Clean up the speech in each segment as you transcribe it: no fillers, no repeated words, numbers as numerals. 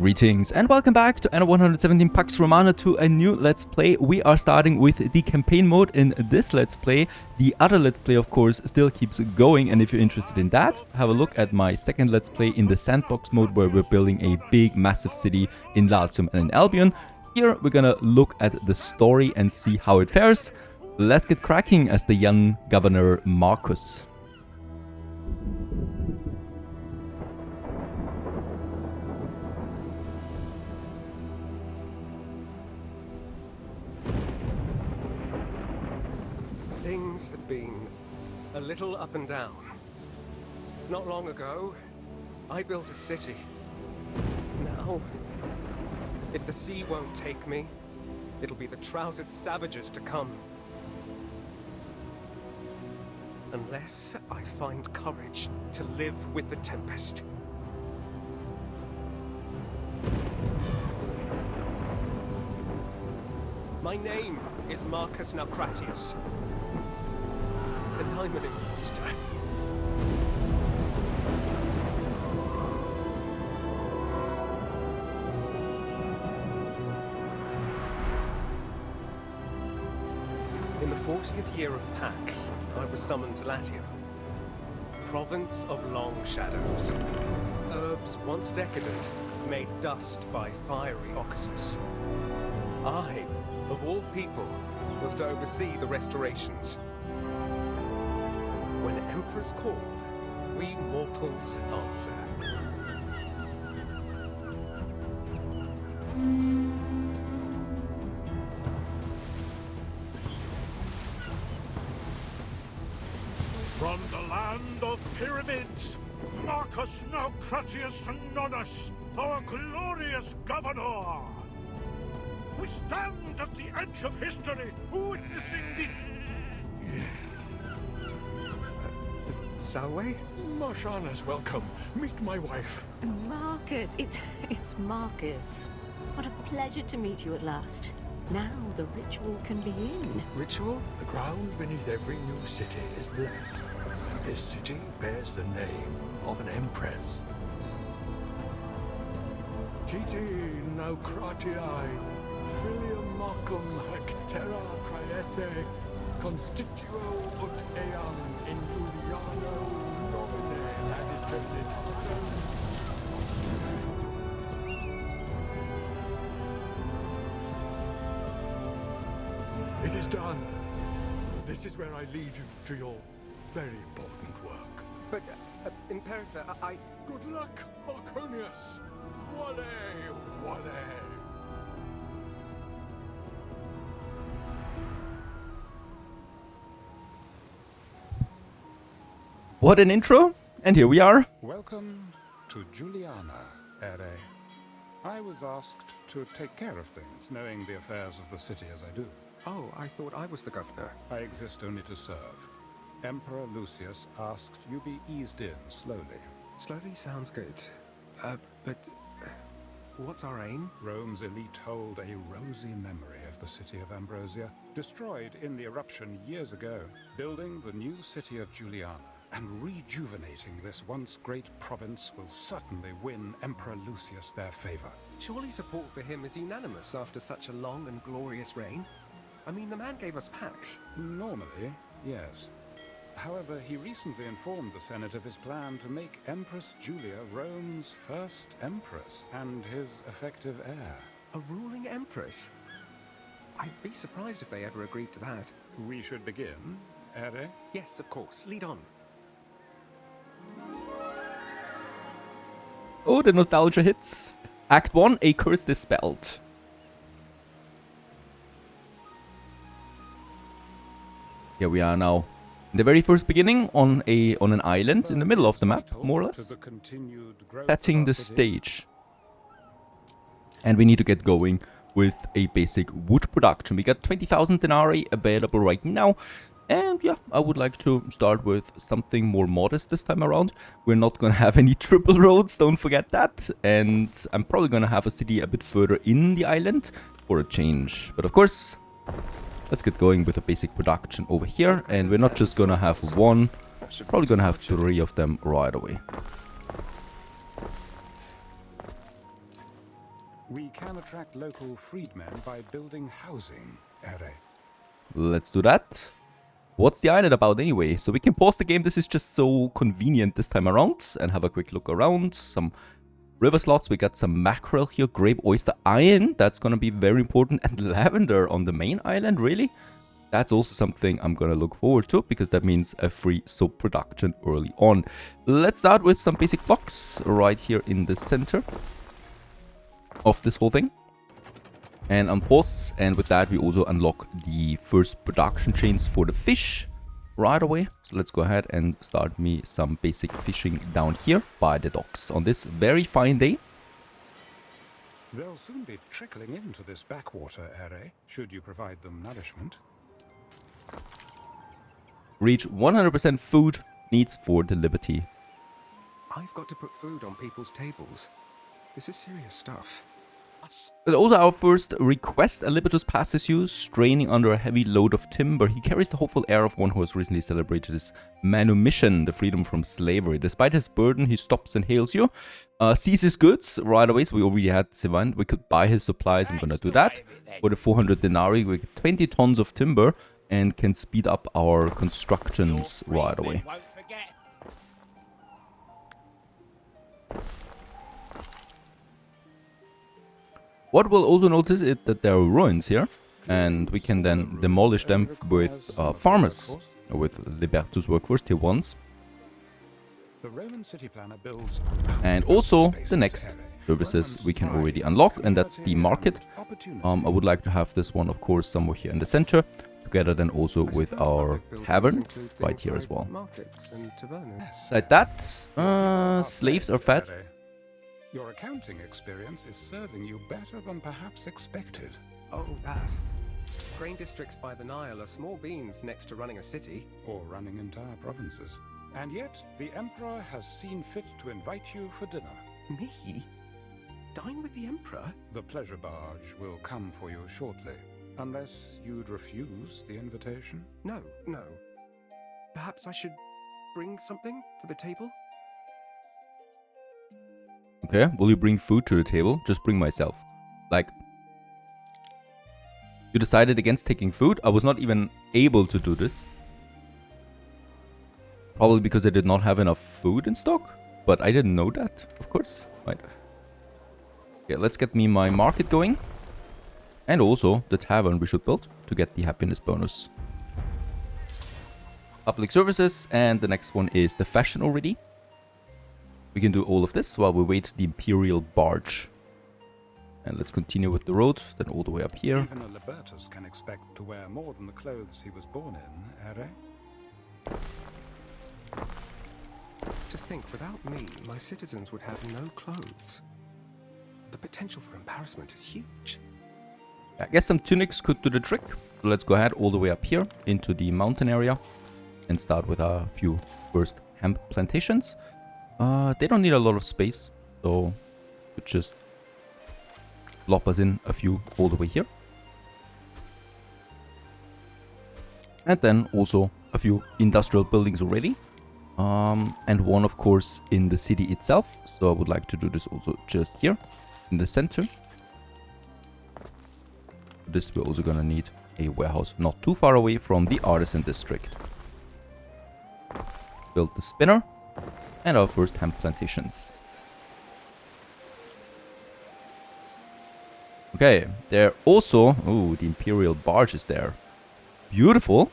Greetings and welcome back to Anno 117 Pax Romana to a new Let's Play. We are starting with the campaign mode in this Let's Play. The other Let's Play, of course, still keeps going, and if you're interested in that, have a look at my second Let's Play in the sandbox mode where we're building a big, massive city in Latium and Albion. Here, we're gonna look at the story and see how it fares. Let's get cracking as the young Governor Marcus. Things have been a little up and down. Not long ago, I built a city. Now, if the sea won't take me, it'll be the trousered savages to come. Unless I find courage to live with the tempest. My name is Marcus Naucratius. And I'm an imposter. In the 40th year of Pax, I was summoned to Latium, province of long shadows. Herbs once decadent, made dust by fiery ocasus. I, of all people, was to oversee the restorations. When emperors call, we mortals answer. From the land of pyramids, Marcus Naucratius Nonus, our glorious governor. We stand at the edge of history, witnessing the... Salway? Marshana's welcome. Meet my wife. Marcus, it's Marcus. What a pleasure to meet you at last. Now the ritual can begin. Ritual? The ground beneath every new city is blessed, and this city bears the name of an empress. Titi Naucratii, filium Marcum hac terra praese, constituo ut eam in Juliano nomine ad eternitatem. It is done. This is where I leave you to your very important work. But, Imperator, I... Good luck, Marconius! Wale, wale! What an intro! And here we are. Welcome to Juliana, Ere. I was asked to take care of things, knowing the affairs of the city as I do. Oh, I thought I was the governor. I exist only to serve. Emperor Lucius asked you be eased in slowly. Slowly sounds good. But... what's our aim? Rome's elite hold a rosy memory of the city of Ambrosia, destroyed in the eruption years ago. Building the new city of Juliana and rejuvenating this once great province will certainly win Emperor Lucius their favor. Surely support for him is unanimous after such a long and glorious reign? I mean, the man gave us Pax. Normally, yes. However, he recently informed the Senate of his plan to make Empress Julia Rome's first empress and his effective heir. A ruling empress? I'd be surprised if they ever agreed to that. We should begin, Ere? Yes, of course. Lead on. Oh, the nostalgia hits. Act 1, A Curse Dispelled. Here we are now. In the very first beginning, on an island in the middle of the map, more or less. Setting the stage. And we need to get going with a basic wood production. We got 20,000 denarii available right now. And yeah, I would like to start with something more modest this time around. We're not going to have any triple roads, don't forget that. And I'm probably going to have a city a bit further in the island for a change. But of course, let's get going with a basic production over here. And we're not just going to have one, probably going to have 3 of them right away. We can attract local freedmen by building housing, Ere. Let's do that. What's the island about anyway? So we can pause the game. This is just so convenient this time around. And have a quick look around. Some river slots. We got some mackerel here. Grape, oyster, iron. That's going to be very important. And lavender on the main island, really? That's also something I'm going to look forward to. Because that means a free soap production early on. Let's start with some basic blocks right here in the center of this whole thing. And unpause, and with that we also unlock the first production chains for the fish right away. So let's go ahead and start me some basic fishing down here by the docks on this very fine day. They'll soon be trickling into this backwater, Ere, should you provide them nourishment. Reach 100% food needs for the Liberty. I've got to put food on people's tables. This is serious stuff. But also our first request, Alibitus passes you, straining under a heavy load of timber. He carries the hopeful air of one who has recently celebrated his manumission, the freedom from slavery. Despite his burden, he stops and hails you, sees his goods right away. So we already had Sivan. We could buy his supplies. I'm gonna do that. For the 400 denarii, we get 20 tons of timber and can speed up our constructions right away. What we'll also notice is that there are ruins here, and we can then demolish them with farmers, with Libertus workforce tier 1s. The Roman city planner builds and also the next services we can already unlock, and that's the market. I would like to have this one, of course, somewhere here in the center, together then also with our tavern right here as well. Like that, slaves are fed. Your accounting experience is serving you better than perhaps expected. Oh, that. Grain districts by the Nile are small beans next to running a city. Or running entire provinces. And yet, the Emperor has seen fit to invite you for dinner. Me? Dine with the Emperor? The pleasure barge will come for you shortly. Unless you'd refuse the invitation? No. Perhaps I should bring something for the table? Okay, will you bring food to the table? Just bring myself. Like, you decided against taking food? I was not even able to do this. Probably because I did not have enough food in stock. But I didn't know that, of course. Right. Okay, let's get me my market going. And also the tavern we should build to get the happiness bonus. Public services, and the next one is the fashion already. We can do all of this while we wait the Imperial barge. And let's continue with the road, then all the way up here. Even a Libertus can expect to wear more than the clothes he was born in, Ere? To think, without me, my citizens would have no clothes. The potential for embarrassment is huge. I guess some tunics could do the trick. So let's go ahead all the way up here into the mountain area and start with a few first hemp plantations. They don't need a lot of space, so we just lop us in a few all the way here. And then also a few industrial buildings already. And one, of course, in the city itself. So I would like to do this also just here in the center. This we're also gonna need a warehouse not too far away from the artisan district. Build the spinner. And our first hemp plantations. Okay, there also... Oh, the Imperial barge is there. Beautiful.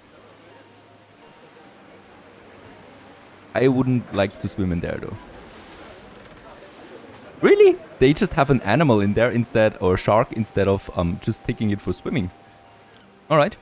I wouldn't like to swim in there, though. Really? They just have an animal in there instead, or a shark, instead of just taking it for swimming. Alright.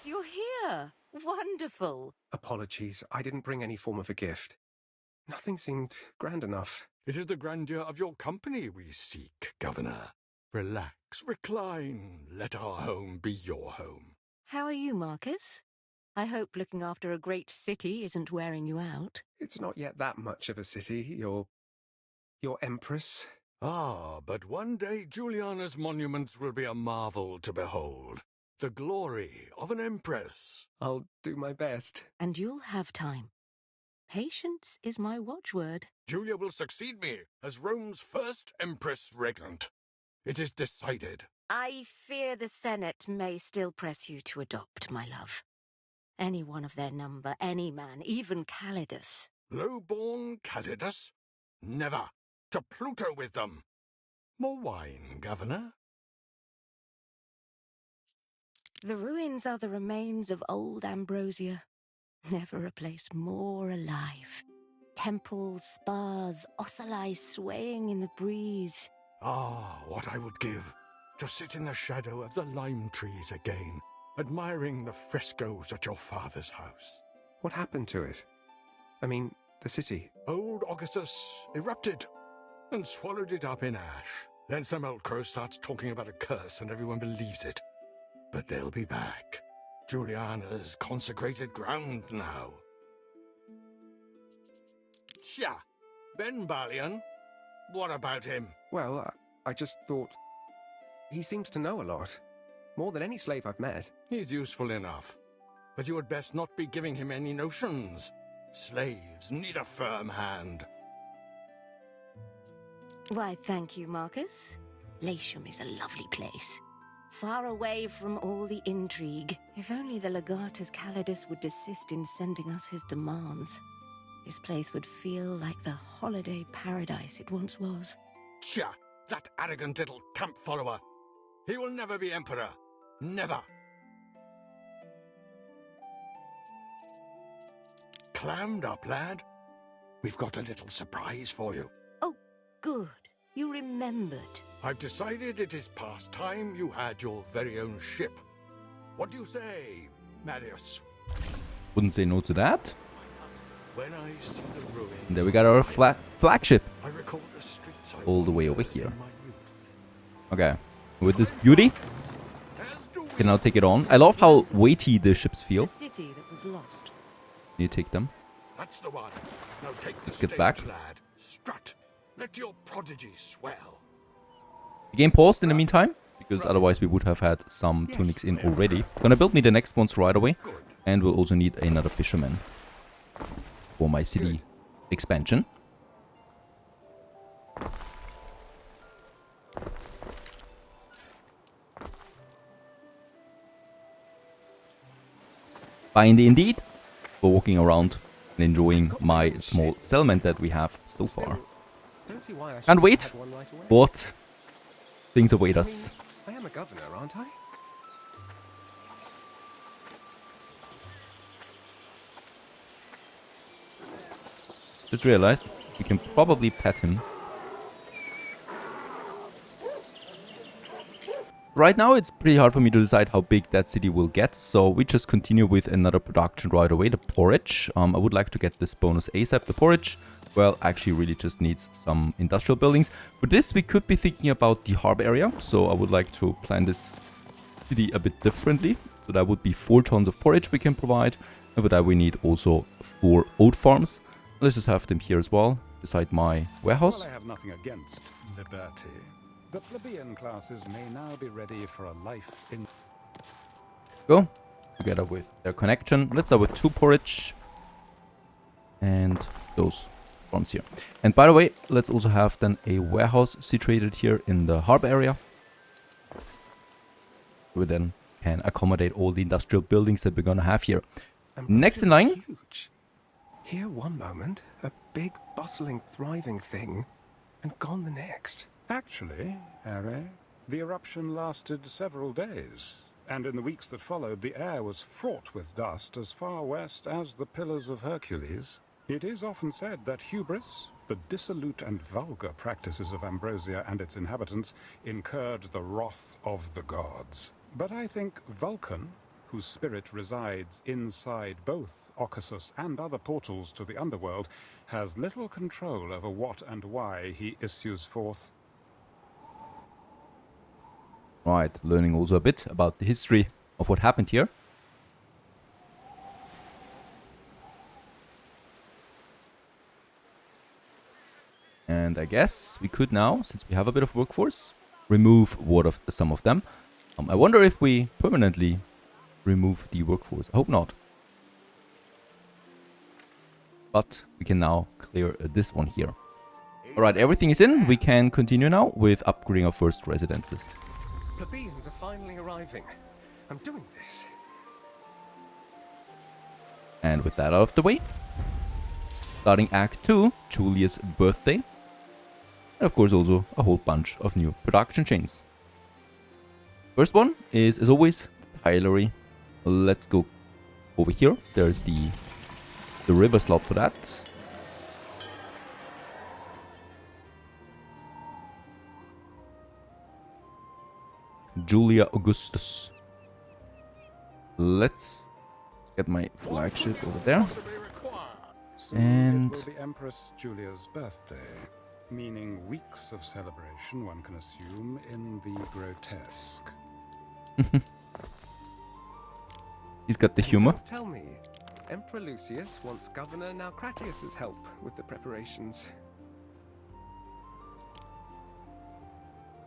You're here. Wonderful. Apologies, I didn't bring any form of a gift. Nothing seemed grand enough. It is the grandeur of your company we seek, Governor. Relax, recline, let our home be your home. How are you, Marcus? I hope looking after a great city isn't wearing you out. It's not yet that much of a city, your empress. Ah, but one day Juliana's monuments will be a marvel to behold. The glory of an empress. I'll do my best. And you'll have time. Patience is my watchword. Julia will succeed me as Rome's first empress regnant. It is decided. I fear the Senate may still press you to adopt, my love. Any one of their number, any man, even Calidus. Low-born Calidus? Never. To Pluto with them. More wine, Governor? The ruins are the remains of old Ambrosia. Never a place more alive. Temples, spas, ocelli swaying in the breeze. Ah, what I would give to sit in the shadow of the lime trees again, admiring the frescoes at your father's house. What happened to it? I mean, the city. Old Augustus erupted and swallowed it up in ash. Then some old crow starts talking about a curse and everyone believes it. But they'll be back. Juliana's consecrated ground now. Tja, Ben Balian, what about him? Well, I just thought... He seems to know a lot. More than any slave I've met. He's useful enough. But you had best not be giving him any notions. Slaves need a firm hand. Why, thank you, Marcus. Latium is a lovely place. Far away from all the intrigue. If only the legatus Calidus would desist in sending us his demands. This place would feel like the holiday paradise it once was. Tja, that arrogant little camp follower. He will never be emperor. Never. Clammed up, lad? We've got a little surprise for you. Oh, good. You remembered. I've decided it is past time you had your very own ship. What do you say, Marius? Wouldn't say no to that. When I see the ruins, And there we got our flagship I recall the streets I all the way over wandered here. in my youth. Okay. With this beauty, As do we can now take it on. I love how weighty the ships feel. The city that was lost. You take them. That's the one. Now take the Let's get stage, back. lad. Strut. Let your prodigy swell. The game paused in the meantime, because otherwise we would have had some tunics in already. Gonna build me the next ones right away. Good. And we'll also need another fisherman for my city expansion. Find indeed for walking around and enjoying my small settlement that we have so far. Don't see why I Can't shouldn't wait. have one right away. What things await I us. mean, I am a governor, aren't I? Just realized we can probably pet him. Right now it's pretty hard for me to decide how big that city will get, so we just continue with another production right away, the porridge. I would like to get this bonus ASAP. The porridge, well, actually really just needs some industrial buildings. For this we could be thinking about the harbor area, so I would like to plan this city a bit differently. So that would be 4 tons of porridge we can provide, and for that we need also 4 oat farms. Let's just have them here as well, beside my warehouse. While I have nothing against liberty, the plebeian classes may now be ready for a life in... Go together with their connection. Let's start with 2 porridge and those farms here. And by the way, let's also have then a warehouse situated here in the harbor area. We then can accommodate all the industrial buildings that we're gonna have here. Next in line. Huge. Here one moment, a big, bustling, thriving thing, and gone the next. Actually, Are, the eruption lasted several days, and in the weeks that followed, the air was fraught with dust as far west as the Pillars of Hercules. It is often said that hubris, the dissolute and vulgar practices of Ambrosia and its inhabitants, incurred the wrath of the gods. But I think Vulcan, whose spirit resides inside both Occasus and other portals to the underworld, has little control over what and why he issues forth. Right, learning also a bit about the history of what happened here. And I guess we could now, since we have a bit of workforce, remove some of them. I wonder if we permanently remove the workforce. I hope not. But we can now clear this one here. Alright, everything is in. We can continue now with upgrading our first residences. Plebeians are finally arriving. I'm doing this. And with that out of the way, starting Act 2, Julia's birthday. And of course also a whole bunch of new production chains. First one is, as always, the tilery. Let's go over here. There's the river slot for that. Julia Augustus. Let's get my flagship over there. And And it will be Empress Julia's birthday, meaning weeks of celebration, one can assume, in the grotesque. he's got the humor. Don't tell me, Emperor Lucius wants Governor Naucratius's help with the preparations.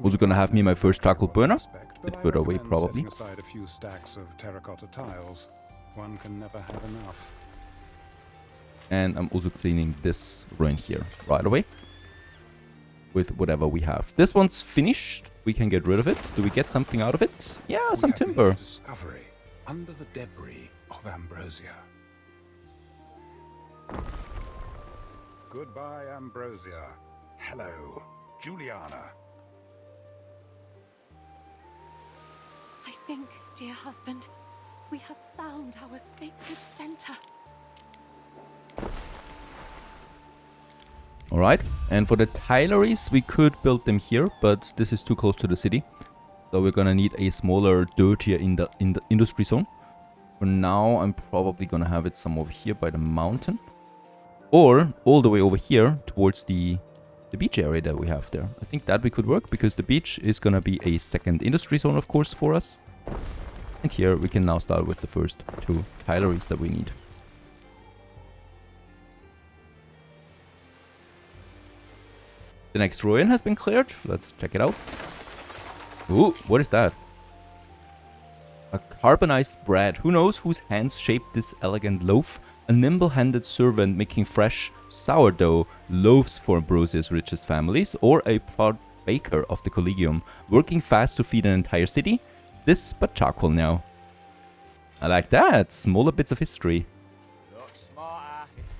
Also gonna have me my first charcoal burner. Bit But I further away, recommend probably. setting aside a few stacks of terracotta tiles. One can never have enough. And I'm also cleaning this ruin here right away. With whatever we have. This one's finished. We can get rid of it. Do we get something out of it? Yeah, some We have made timber. a discovery under the debris of Ambrosia. Goodbye, Ambrosia. Hello, Juliana. I think, dear husband, we have found our sacred center. Alright, and for the tileries, we could build them here, but this is too close to the city. So we're gonna need a smaller, dirtier in the industry zone. For now, I'm probably gonna have it some over here by the mountain. Or all the way over here towards the beach area that we have there. I think that we could work, because the beach is gonna be a second industry zone, of course, for us. And here we can now start with the first two tileries that we need. The next ruin has been cleared. Let's check it out. Ooh, what is that? A carbonized bread. Who knows whose hands shaped this elegant loaf? A nimble-handed servant making fresh sourdough loaves for Ambrosia's richest families, or a proud baker of the Collegium, working fast to feed an entire city? This but charcoal now. I like that. Smaller bits of history.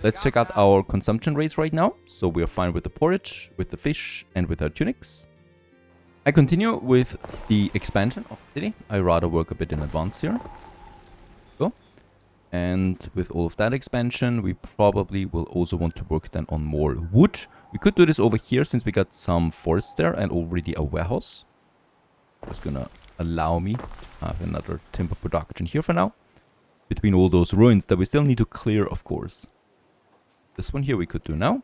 Let's check out our consumption rates right now. So we are fine with the porridge, with the fish, and with our tunics. I continue with the expansion of the city. I rather work a bit in advance here. Go. And with all of that expansion, we probably will also want to work then on more wood. We could do this over here since we got some forest there and already a warehouse. Just gonna allow me to have another timber production here for now. Between all those ruins that we still need to clear, of course. This one here we could do now.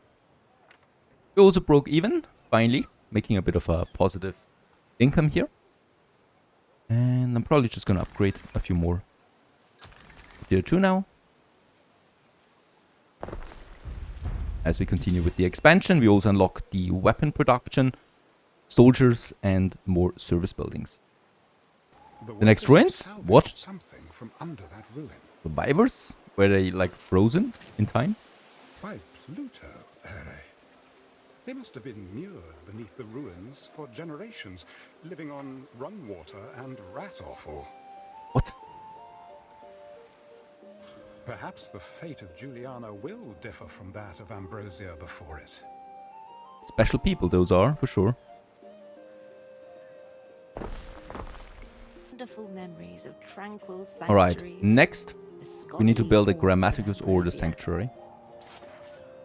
We also broke even, finally, making a bit of a positive income here. And I'm probably just gonna upgrade a few more. Tier 2 now. As we continue with the expansion, we also unlock the weapon production, soldiers, and more service buildings. The next ruins? Salvaged What? Something from under that ruin. Survivors? Were they like frozen in time? By Pluto, Ere. They must have been immured beneath the ruins for generations, living on run water and rat offal. What? Perhaps the fate of Juliana will differ from that of Ambrosia before it. Special people those are, for sure. Wonderful memories of tranquil Alright, sanctuaries. next The we need to scholarly build a halls of grammaticus or the Ambrosia. sanctuary.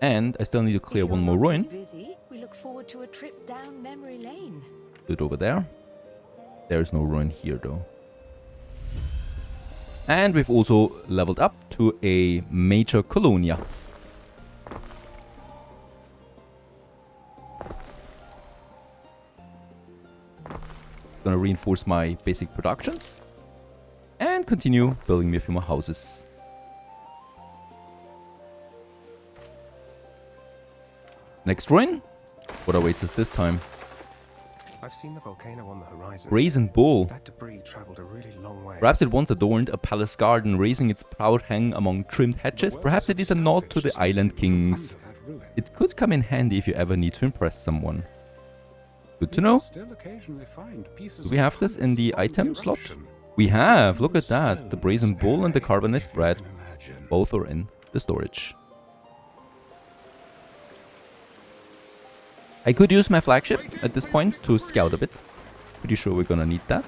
And I still need to clear If one you're more not ruin. too busy, we look forward to a trip down memory lane. Do it over there. There's no ruin here though. And we've also leveled up to a major colonia. Gonna reinforce my basic productions. And continue building me a few more houses. Next ruin? What awaits us this time? I've seen the volcano on the horizon. Brazen Bull. That debris traveled a really long way. Perhaps it once adorned a palace garden, raising its proud hang among trimmed hedges. Perhaps it is a nod to the island kings. It could come in handy if you ever need to impress someone. Good to know. Do we have this in the item slot? We have! Look at that! The Brazen Bull and the Carbonized Bread. Both are in the storage. I could use my flagship at this point to scout a bit. Pretty sure we're gonna need that.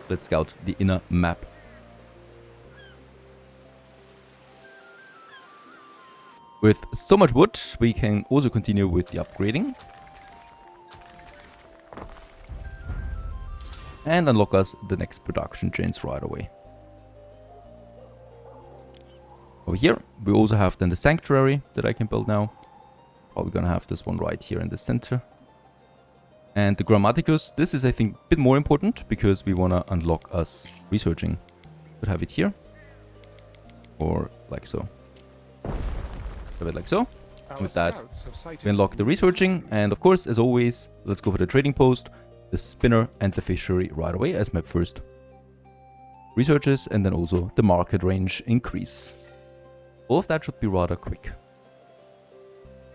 Let's scout the inner map. With so much wood, we can also continue with the upgrading. And unlock us the next production chains right away. Over here, we also have then the sanctuary that I can build now. Probably gonna have this one right here in the center. And the Grammaticus, this is I think a bit more important because we wanna unlock us researching. Could have it here. Or like so. Have it like so. With that, we unlock the researching. And of course, as always, let's go for the trading post, the spinner and the fishery right away as my first researches. And then also the market range increase. All of that should be rather quick.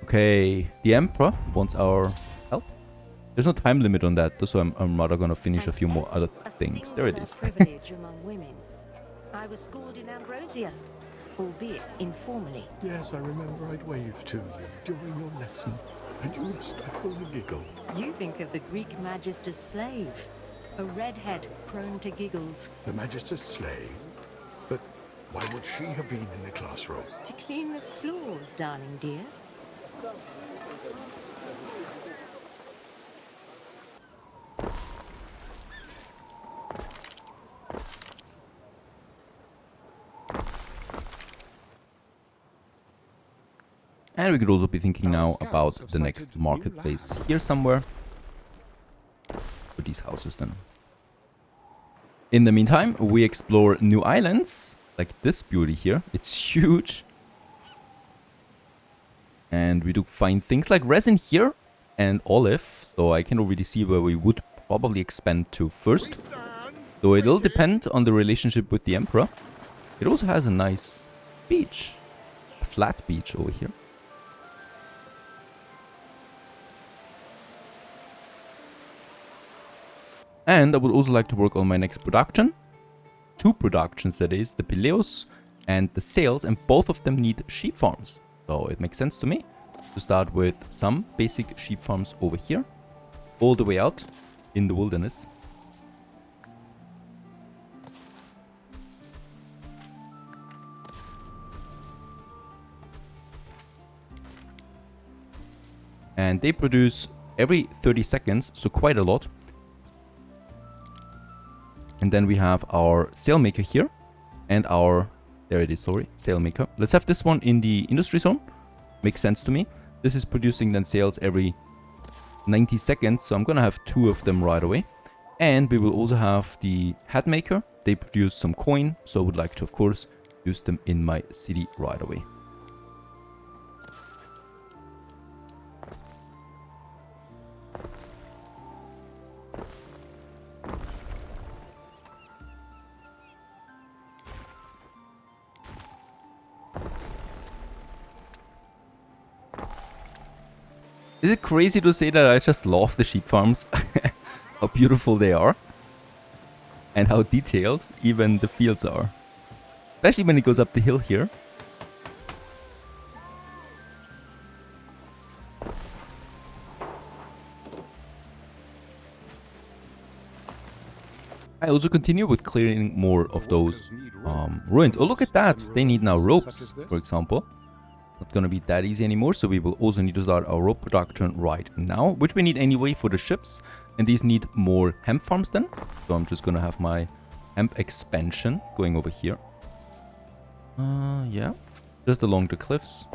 Okay, the Emperor wants our help. There's no time limit on that, so I'm rather gonna finish a few more other things. There it is. Privilege among women. I was schooled in Ambrosia, albeit informally. Yes, I remember I'd wave to you during your lesson, and you'd stifle a giggle. You think of the Greek magister's slave, a redhead prone to giggles. The Magister's slave? But why would she have been in the classroom? To clean the floors, darling dear. And we could also be thinking now about the next marketplace here somewhere. For these houses then. In the meantime, we explore new islands. Like this beauty here. It's huge. And we do find things like resin here and olive. So I can already see where we would probably expand to first. Though it'll depend on the relationship with the Emperor. It also has a nice beach. A flat beach over here. And I would also like to work on my next production. 2 productions, that is, the Pileus and the Sails, and both of them need sheep farms. So it makes sense to me to start with some basic sheep farms over here, all the way out in the wilderness. And they produce every 30 seconds, so quite a lot. And then we have our sailmaker here and our, there it is, sorry, sailmaker. Let's have this one in the industry zone. Makes sense to me. This is producing then sails every 90 seconds, so I'm gonna have 2 of them right away. And we will also have the hat maker. They produce some coin, so I would like to, of course, use them in my city right away. Is it crazy to say that I just love the sheep farms? How beautiful they are. And how detailed even the fields are. Especially when it goes up the hill here. I also continue with clearing more of those ruins. Oh, look at that! They need now ropes, for example. Not gonna be that easy anymore, so we will also need to start our rope production right now, which we need anyway for the ships, and these need more hemp farms then. So I'm just gonna have my hemp expansion going over here. Yeah, just along the cliffs.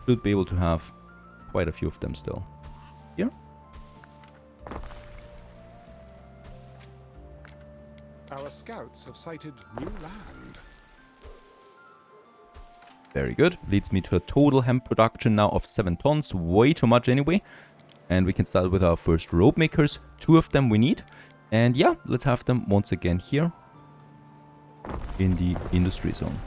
Should be able to have quite a few of them still. Here. Our scouts have sighted new land. Very good. Leads me to a total hemp production now of 7 tons. Way too much anyway. And we can start with our first rope makers. 2 of them we need. And yeah, let's have them once again here in the industry zone.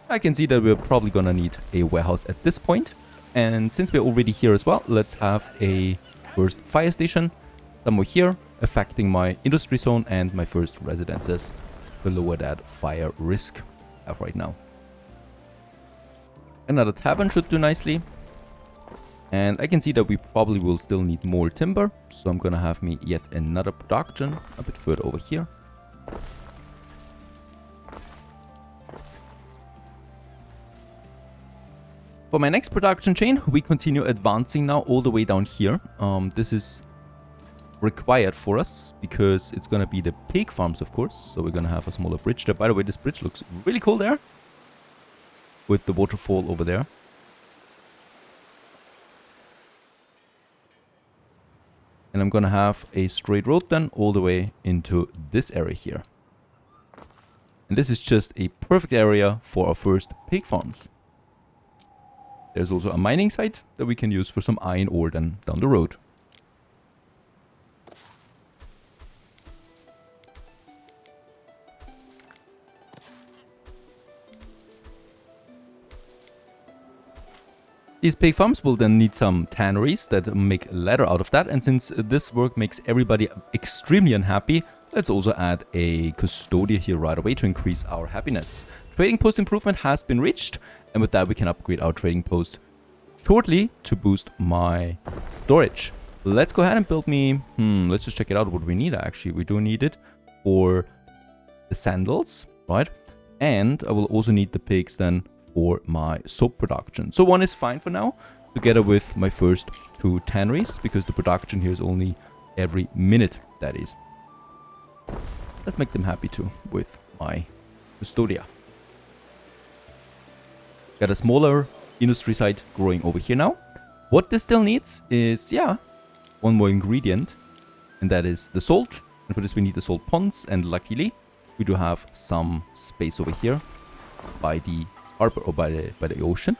I can see that we're probably gonna need a warehouse at this point. And since we're already here as well, let's have a first fire station somewhere here, affecting my industry zone and my first residences to lower that fire risk I have right now. Another tavern should do nicely. And I can see that we probably will still need more timber. So I'm gonna have me yet another production a bit further over here. For my next production chain, we continue advancing now all the way down here. This is required for us because it's gonna be the pig farms, of course. So we're gonna have a smaller bridge there. By the way, this bridge looks really cool there, with the waterfall over there. And I'm gonna have a straight road then all the way into this area here. And this is just a perfect area for our first pig farms. There's also a mining site that we can use for some iron ore then down the road. These pig farms will then need some tanneries that make leather out of that, and since this work makes everybody extremely unhappy, let's also add a custodian here right away to increase our happiness. Trading post improvement has been reached, and with that we can upgrade our trading post shortly to boost my storage. Let's go ahead and build me, let's just check it out what we need actually. We do need it for the sandals, right? And I will also need the pigs then for my soap production. So 1 is fine for now, together with my first 2 tanneries, because the production here is only every minute, that is. Let's make them happy too with my custodia. Got a smaller industry site growing over here now. What this still needs is, yeah, 1 more ingredient, and that is the salt. And for this we need the salt ponds, and luckily we do have some space over here by the harbor or by the ocean,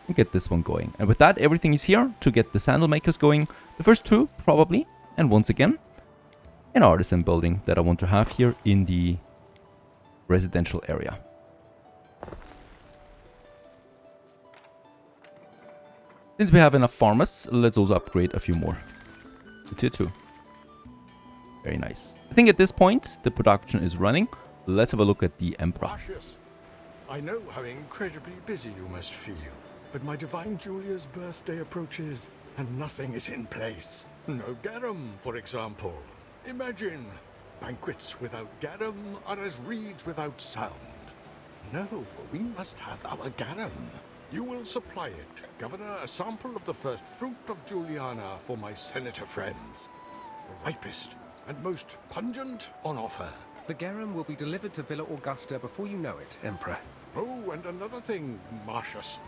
and get this one going. And with that, everything is here to get the sandal makers going. The first 2 probably, and once again an artisan building that I want to have here in the residential area. Since we have enough farmers, let's also upgrade a few more to tier 2. Very nice. I think at this point the production is running. Let's have a look at the Emperor. Arceus, I know how incredibly busy you must feel, but my divine Julia's birthday approaches and nothing is in place. No garum, for example. Imagine, banquets without garum are as reeds without sound. No, we must have our garum. You will supply it, Governor, a sample of the first fruit of Juliana for my senator friends. The ripest and most pungent on offer. The garum will be delivered to Villa Augusta before you know it, Emperor. Oh, and another thing, Marcius.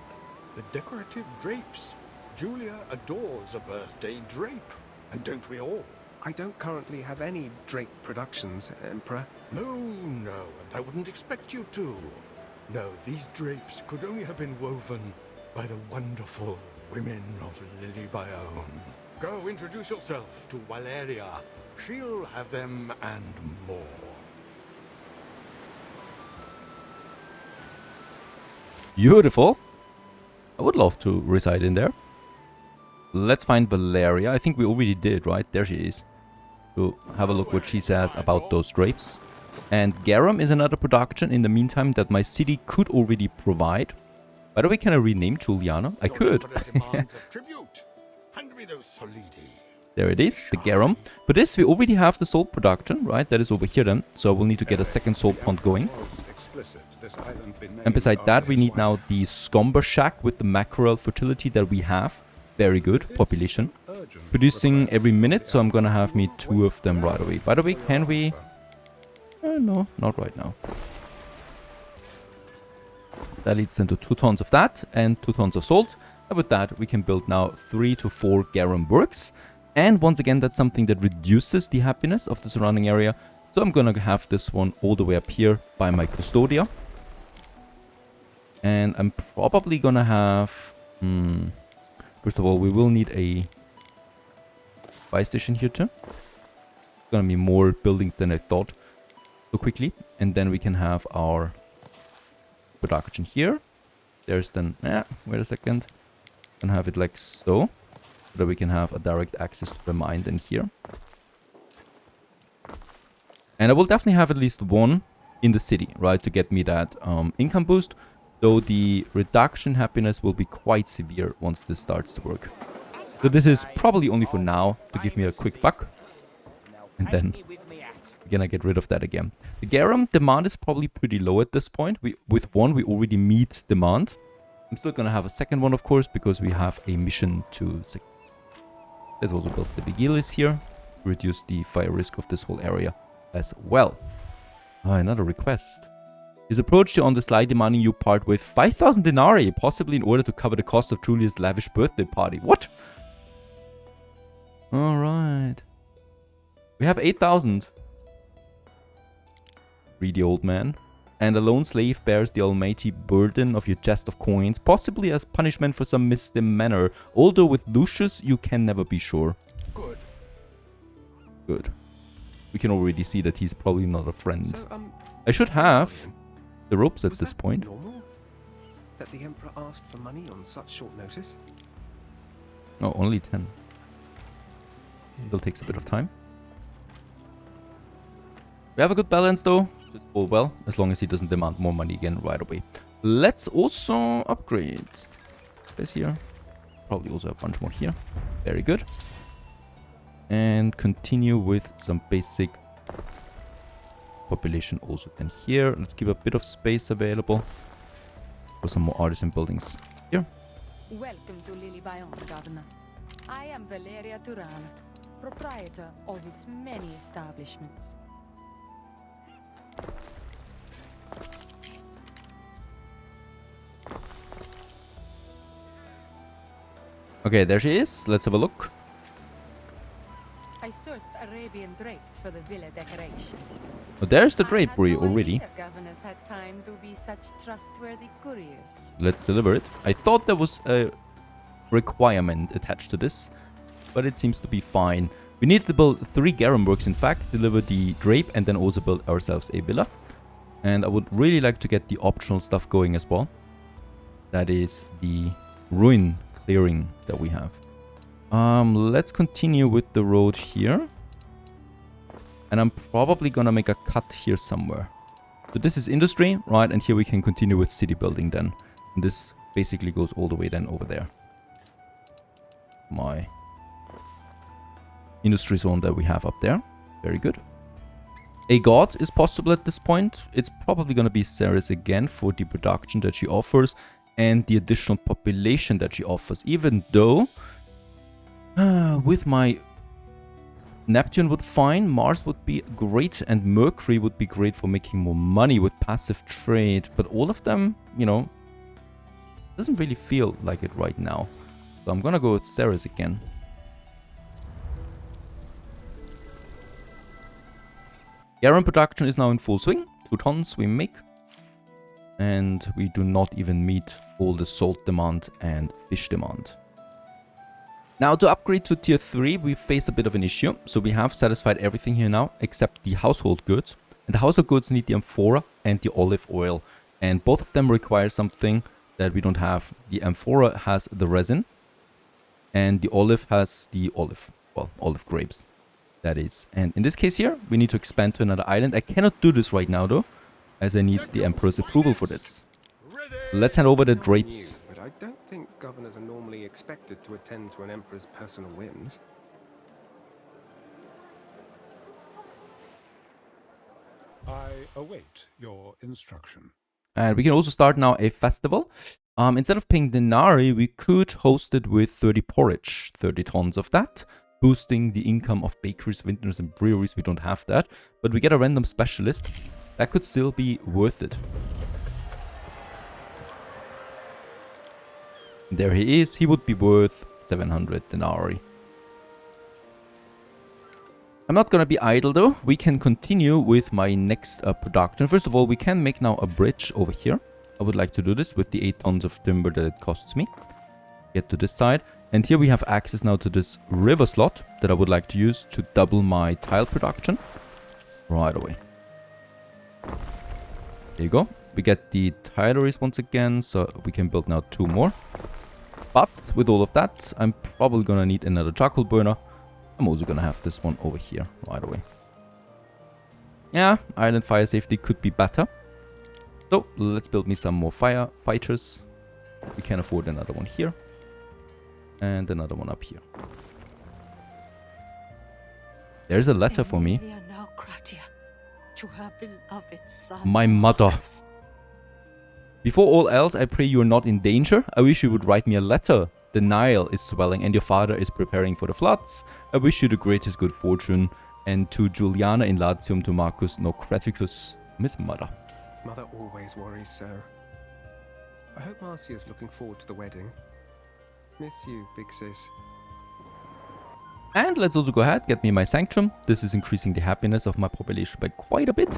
The decorative drapes. Julia adores a birthday drape. And don't we all? I don't currently have any drape productions, Emperor. No, and I wouldn't expect you to. No, these drapes could only have been woven by the wonderful women of Lily Bayonne. Go introduce yourself to Valeria. She'll have them and more. Beautiful. I would love to reside in there. Let's find Valeria. I think we already did, right? There she is. So have a look what she says about those drapes. And garum is another production in the meantime that my city could already provide. By the way, can I rename Juliana? I could. There it is, the garum. For this, we already have the salt production, right? That is over here then. So I will need to get a second salt pond going. And beside that, we need now the Scomber Shack with the mackerel fertility that we have. Very good population. Producing every minute, so I'm gonna have me 2 of them right away. By the way, can we... no, not right now. That leads then to 2 tons of that and 2 tons of salt. And with that, we can build now 3 to 4 garum works. And once again, that's something that reduces the happiness of the surrounding area. So I'm gonna have this one all the way up here by my Custodia. And I'm probably gonna have... first of all, we will need a buy station here too. Gonna be more buildings than I thought so quickly. And then we can have our production here. There's then... wait a second. Gonna have it like so. So that we can have a direct access to the mine then here. And I will definitely have at least one in the city, right? To get me that income boost. Though the reduction happiness will be quite severe once this starts to work. So this is probably only for now to give me a quick buck. And then we're gonna get rid of that again. The garum demand is probably pretty low at this point. With one, we already meet demand. I'm still gonna have a second one, of course, because we have a mission to... Let's also build the Vigilis here. Reduce the fire risk of this whole area as well. Another request. His approach to on the sly demanding you part with 5,000 denarii, possibly in order to cover the cost of Julia's lavish birthday party. What? Alright. We have 8,000. Greedy old man. And a lone slave bears the almighty burden of your chest of coins, possibly as punishment for some misdemeanor. Although with Lucius, you can never be sure. Good. Good. We can already see that he's probably not a friend. So, I should have the ropes at was this that point. normal? That the Emperor asked for money on such short notice? No, only 10. Still takes a bit of time. We have a good balance though. Should go well, as long as he doesn't demand more money again right away. Let's also upgrade this here. Probably also a bunch more here. Very good. And continue with some basic population also then here. Let's keep a bit of space available for some more artisan buildings here. Welcome to Lily Bayon, Governor. I am Valeria Turan, proprietor of its many establishments. Okay, there she is. Let's have a look. I sourced Arabian drapes for the villa decorations. Oh, there's the I had drapery no already. idea governors had time to be such trustworthy couriers. Let's deliver it. I thought there was a requirement attached to this, but it seems to be fine. We need to build 3 garum works, in fact, deliver the drape, and then also build ourselves a villa. And I would really like to get the optional stuff going as well. That is the ruin clearing that we have. Let's continue with the road here. And I'm probably gonna make a cut here somewhere. So this is industry, right? And here we can continue with city building then. And this basically goes all the way then over there. My industry zone that we have up there. Very good. A god is possible at this point. It's probably going to be Ceres again for the production that she offers and the additional population that she offers. Even though with my Neptune would fine, Mars would be great, and Mercury would be great for making more money with passive trade. But all of them, you know, doesn't really feel like it right now. So I'm going to go with Ceres again. Garum production is now in full swing. 2 tons we make. And we do not even meet all the salt demand and fish demand. Now to upgrade to tier 3, we face a bit of an issue. So we have satisfied everything here now, except the household goods. And the household goods need the amphora and the olive oil. And both of them require something that we don't have. The amphora has the resin. And the olive has the olive grapes. That is. And in this case here, we need to expand to another island. I cannot do this right now though, as I need the Emperor's approval for this. Let's hand over the drapes. But I don't think governors are normally expected to attend to an emperor's personal whims. I await your instruction. And we can also start now a festival. Instead of paying denarii, we could host it with 30 porridge, 30 tons of that. Boosting the income of bakeries, vintners, and breweries. We don't have that, but we get a random specialist. That could still be worth it. There he is. He would be worth 700 denarii. I'm not gonna be idle though. We can continue with my next production. First of all, we can make now a bridge over here. I would like to do this with the 8 tons of timber that it costs me. Get to this side. And here we have access now to this river slot that I would like to use to double my tile production. Right away. There you go. We get the tileries once again, so we can build now 2 more. But with all of that, I'm probably gonna need another charcoal burner. I'm also gonna have this one over here right away. Yeah, island fire safety could be better. So let's build me some more firefighters. We can afford another one here. And another one up here. There's a letter for me. My mother. Before all else, I pray you are not in danger. I wish you would write me a letter. The Nile is swelling and your father is preparing for the floods. I wish you the greatest good fortune. And to Juliana in Latium, to Marcus Nocraticus, Miss Mother. Mother always worries, sir. I hope Marcia's looking forward to the wedding. Miss you, big sis. And let's also go ahead, get me my sanctum. This is increasing the happiness of my population by quite a bit.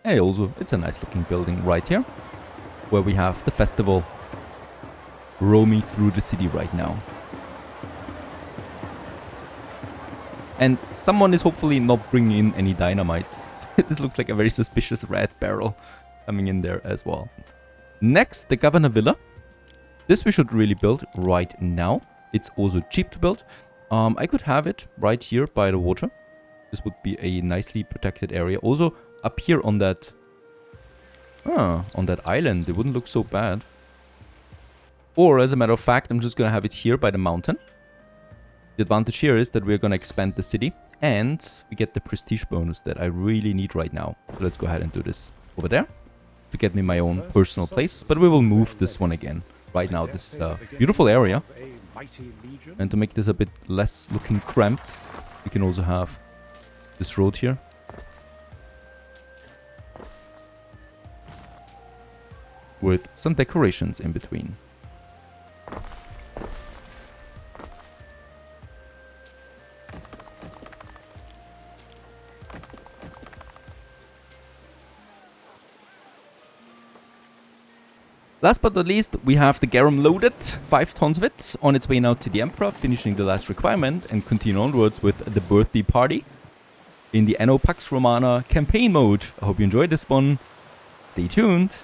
And also, it's a nice looking building right here, where we have the festival roaming through the city right now. And someone is hopefully not bringing in any dynamites. This looks like a very suspicious red barrel coming in there as well. Next, the Governor Villa. This we should really build right now. It's also cheap to build. I could have it right here by the water. This would be a nicely protected area. Also, up here on that island, it wouldn't look so bad. Or, as a matter of fact, I'm just gonna have it here by the mountain. The advantage here is that we're gonna expand the city, and we get the prestige bonus that I really need right now. So let's go ahead and do this over there to get me my own personal place. But we will move this one again. Right now, this is a beautiful area. And to make this a bit less looking cramped, we can also have this road here. With some decorations in between. Last but not least, we have the garum loaded, 5 tons of it, on its way now to the Emperor, finishing the last requirement and continue onwards with the birthday party in the Anno Pax Romana campaign mode. I hope you enjoyed this one. Stay tuned.